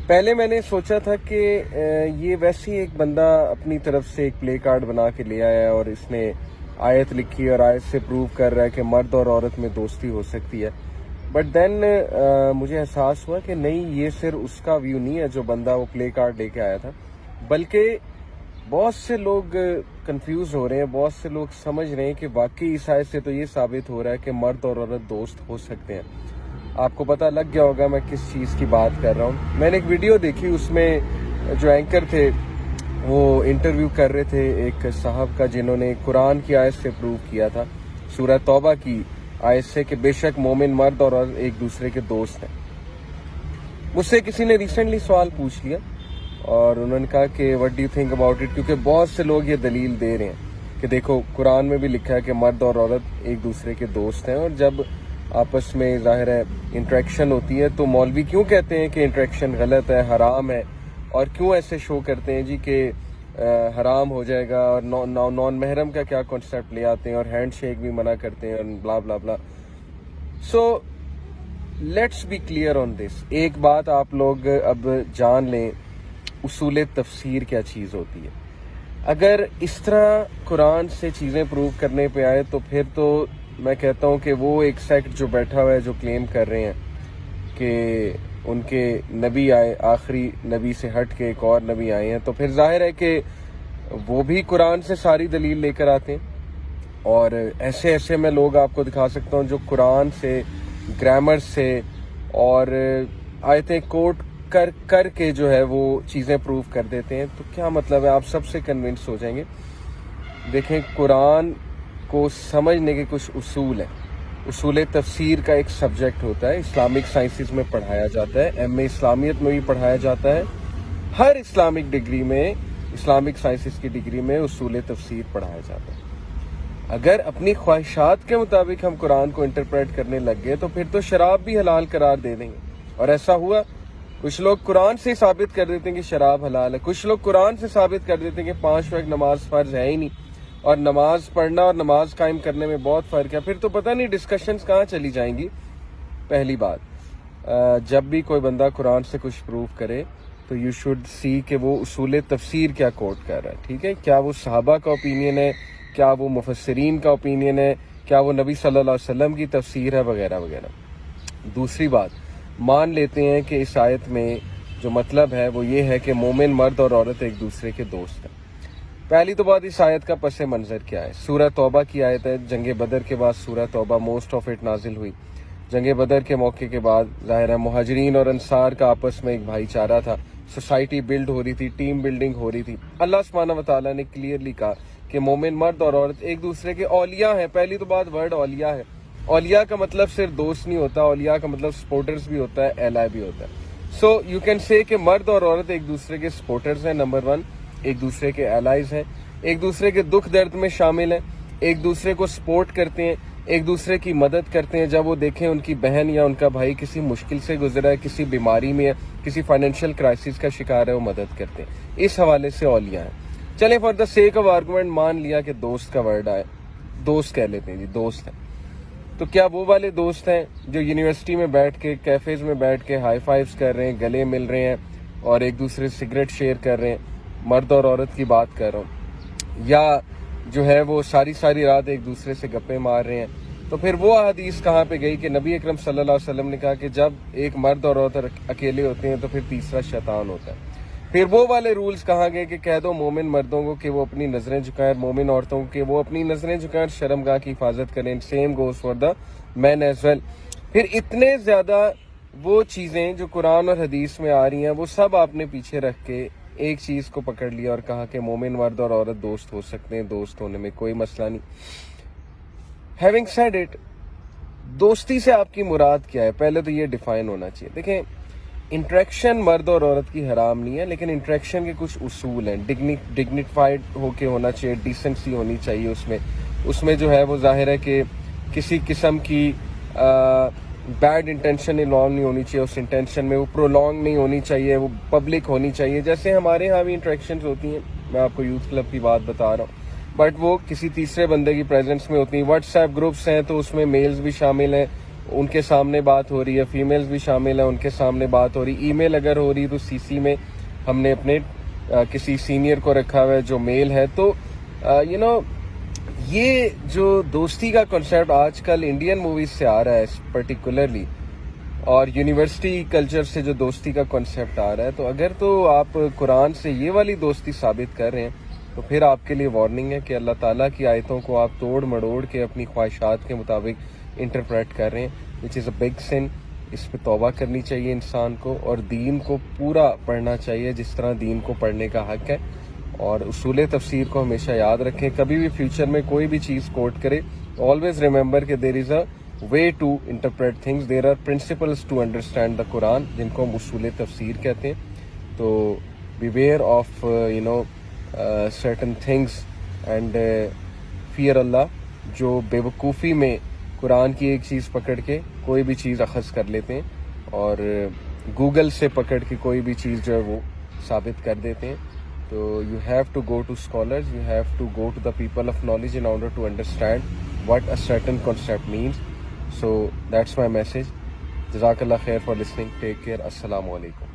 पहले मैंने सोचा था कि ये वैसे ही एक बंदा अपनी तरफ से एक प्ले कार्ड बना के ले आया और इसने आयत लिखी और आयत से प्रूव कर रहा है कि मर्द और औरत में दोस्ती हो सकती है। बट देन मुझे एहसास हुआ कि नहीं, ये सिर्फ उसका व्यू नहीं है जो बंदा वो प्ले कार्ड लेके आया था, बल्कि बहुत से लोग कंफ्यूज हो रहे हैं, बहुत से लोग समझ रहे हैं कि वाकई इस आयत से तो ये साबित हो रहा है कि मर्द और औरत दोस्त हो सकते हैं। आपको पता लग गया होगा मैं किस चीज़ की बात कर रहा हूँ। मैंने एक वीडियो देखी, उसमें जो एंकर थे वो इंटरव्यू कर रहे थे एक साहब का जिन्होंने कुरान की आयत से प्रूव किया था, सूरह तौबा की आयत से, कि बेशक मोमिन मर्द और औरत एक दूसरे के दोस्त हैं। मुझसे किसी ने रिसेंटली सवाल पूछ लिया और उन्होंने कहा कि what do you think about it, क्योंकि बहुत से लोग ये दलील दे रहे हैं कि देखो कुरान में भी लिखा है कि मर्द और औरत एक दूसरे के दोस्त हैं, और जब आपस में जाहिर है इंटरेक्शन होती है तो मौलवी क्यों कहते हैं कि इंटरेक्शन गलत है, हराम है, और क्यों ऐसे शो करते हैं जी कि हराम हो जाएगा, और नॉन महरम का क्या कॉन्सेप्ट ले आते हैं और हैंड शेक भी मना करते हैं और blah blah blah. So let's be clear on this. एक बात आप लोग अब जान लें, उसूल तफसीर क्या चीज़ होती है। अगर इस तरह कुरान से चीज़ें प्रूव करने पे आए तो फिर तो मैं कहता हूँ कि वो एक सेक्ट जो बैठा हुआ है जो क्लेम कर रहे हैं कि उनके नबी आए, आखिरी नबी से हट के एक और नबी आए हैं, तो फिर जाहिर है कि वो भी कुरान से सारी दलील लेकर आते हैं। और ऐसे ऐसे मैं लोग आपको दिखा सकता हूँ जो कुरान से, ग्रामर से और आयतें कोट कर के जो है वो चीज़ें प्रूव कर देते हैं। तो क्या मतलब है, आप सबसे कन्विंस हो जाएंगे। देखें, कुरान को समझने के कुछ उसूल है। उसूल तफसीर का एक सब्जेक्ट होता है, इस्लामिक साइंसेस में पढ़ाया जाता है, एमए इस्लामियत में भी पढ़ाया जाता है। हर इस्लामिक डिग्री में, इस्लामिक साइंसेस की डिग्री में उसूल तफसीर पढ़ाया जाता है। अगर अपनी ख्वाहिशात के मुताबिक हम कुरान को इंटरप्रेट करने लग गए तो फिर तो शराब भी हलाल करार दे देंगे। और ऐसा हुआ, कुछ लोग कुरान से साबित कर देते हैं कि शराब हलाल है, कुछ लोग कुरान से साबित कर देते हैं कि 5 वक्त नमाज फर्ज है ही नहीं, और नमाज पढ़ना और नमाज कायम करने में बहुत फ़र्क है। फिर तो पता नहीं डिस्कशंस कहाँ चली जाएंगी। पहली बात, जब भी कोई बंदा कुरान से कुछ प्रूव करे तो यू शुड सी कि वो उसूल तफसीर क्या कोट कर रहा है, ठीक है। क्या वो सहाबा का ओपिनियन है, क्या वो मुफस्सिरीन का ओपिनियन है, क्या वो नबी सल्लल्लाहु अलैहि वसल्लम की तफसीर है, वगैरह वगैरह। दूसरी बात, मान लेते हैं कि इस आयत में जो मतलब है वो ये है कि मोमिन मर्द और औरत एक दूसरे के दोस्त हैं। पहली तो बात, इस आयत का पस मंजर क्या है। सूरह तौबा की आयत है, जंग बदर के बाद सूरह तौबा मोस्ट ऑफ इट नाजिल हुई। जंग बदर के मौके के बाद जाहिर है मुहाजिरीन और अंसार का आपस में एक भाईचारा था, सोसाइटी बिल्ड हो रही थी, टीम बिल्डिंग हो रही थी। अल्लाह सुब्हानहू व तआला ने क्लियरली कहा कि मोमिन मर्द और औरत एक दूसरे के औलिया हैं। पहली तो बात, वर्ड औलिया है। औलिया का मतलब सिर्फ दोस्त नहीं होता, औलिया का मतलब सपोर्टर्स भी होता है, एलाय भी होता है। सो यू कैन से कि मर्द और औरत एक दूसरे के सपोर्टर्स हैं, नंबर 1, एक दूसरे के एलाइज हैं, एक दूसरे के दुख दर्द में शामिल हैं, एक दूसरे को सपोर्ट करते हैं, एक दूसरे की मदद करते हैं। जब वो देखें उनकी बहन या उनका भाई किसी मुश्किल से गुजरा है, किसी बीमारी में है, किसी फाइनेंशियल क्राइसिस का शिकार है, वो मदद करते हैं। इस हवाले से औलिया है। चलें, for the sake of argument मान लिया कि दोस्त का वर्ड आए, दोस्त कह लेते हैं जी, दोस्त हैं। तो क्या वो वाले दोस्त हैं जो यूनिवर्सिटी में बैठ के, कैफेज में बैठ के हाई फाइव्स कर रहे हैं, गले मिल रहे हैं और एक दूसरे से सिगरेट शेयर कर रहे हैं? मर्द और औरत की बात कर रहा हूँ। या जो है वो सारी सारी रात एक दूसरे से गप्पे मार रहे हैं। तो फिर वो हदीस कहाँ पे गई कि नबी अकरम सल्लल्लाहु अलैहि वसल्लम ने कहा कि जब एक मर्द और औरत अकेले होते हैं तो फिर तीसरा शैतान होता है। फिर वो वाले रूल्स कहाँ गए कि कह दो मोमिन मर्दों को कि वो अपनी नजरें झुकाएं, मोमिन औरतों को कि वो अपनी नजरें झुकाएं, शर्मगाह की हिफाजत करें। Same goes for the man as well. फिर इतने ज्यादा वो चीजें जो कुरान और हदीस में आ रही हैं वो सब आपने पीछे रख के एक चीज को पकड़ लिया और कहा कि मोमिन मर्द और औरत दोस्त हो सकते हैं, दोस्त होने में कोई मसला नहीं। हैविंग सेड इट, दोस्ती से आपकी मुराद क्या है, पहले तो ये डिफाइन होना चाहिए। देखें, इंटरेक्शन मर्द और औरत की हराम नहीं है, लेकिन इंटरेक्शन के कुछ उसूल हैं। डिग्निफाइड होके होना चाहिए, डिसेंसी होनी चाहिए उसमें जो है वो जाहिर है कि किसी किस्म की बैड इंटेंशन इन्वॉल्व नहीं होनी चाहिए उस इंटेंशन में, वो प्रोलॉन्ग नहीं होनी चाहिए, वो पब्लिक होनी चाहिए। जैसे हमारे यहाँ भी इंटरेक्शंस होती हैं, मैं आपको यूथ क्लब की बात बता रहा हूँ, बट वो किसी तीसरे बंदे की प्रेजेंस में होती हैं। व्हाट्सएप ग्रुप्स हैं तो उसमें मेल्स भी शामिल हैं, उनके सामने बात हो रही है, फीमेल्स भी शामिल है, उनके सामने बात हो रही। ईमेल अगर हो रही तो सीसी में हमने अपने किसी सीनियर को रखा हुआ है जो मेल है। तो ये जो दोस्ती का कॉन्सेप्ट आजकल इंडियन मूवीज से आ रहा है पर्टिकुलरली, और यूनिवर्सिटी कल्चर से जो दोस्ती का कॉन्सेप्ट आ रहा है, तो अगर तो आप कुरान से ये वाली दोस्ती साबित कर रहे हैं तो फिर आपके लिए वार्निंग है कि अल्लाह ताला की आयतों को आप तोड़ मड़ोड़ के अपनी ख्वाहिशात के मुताबिक इंटरप्रेट कर रहे हैं, विच इज़ अ बिग सिन। इस पे तौबा करनी चाहिए इंसान को, और दीन को पूरा पढ़ना चाहिए जिस तरह दीन को पढ़ने का हक है। और उसूल तफसीर को हमेशा याद रखें, कभी भी फ्यूचर में कोई भी चीज़ कोट करे, ऑलवेज रिमेंबर कि there is a way to interpret things, there are principles to understand the Quran, जिनको हम उसूल तफसीर कहते हैं। तो beware of certain things and fear Allah, जो बेवकूफ़ी में कुरान की एक चीज़ पकड़ के कोई भी चीज़ अखज़ कर लेते हैं, और गूगल से पकड़ के कोई भी चीज़ जो है वो साबित कर देते हैं। तो you have to go to scholars, you have to go to the people of knowledge in order to understand what a certain concept means. So that's my message. Jazakallah khair for listening. Take care. Assalamu alaikum.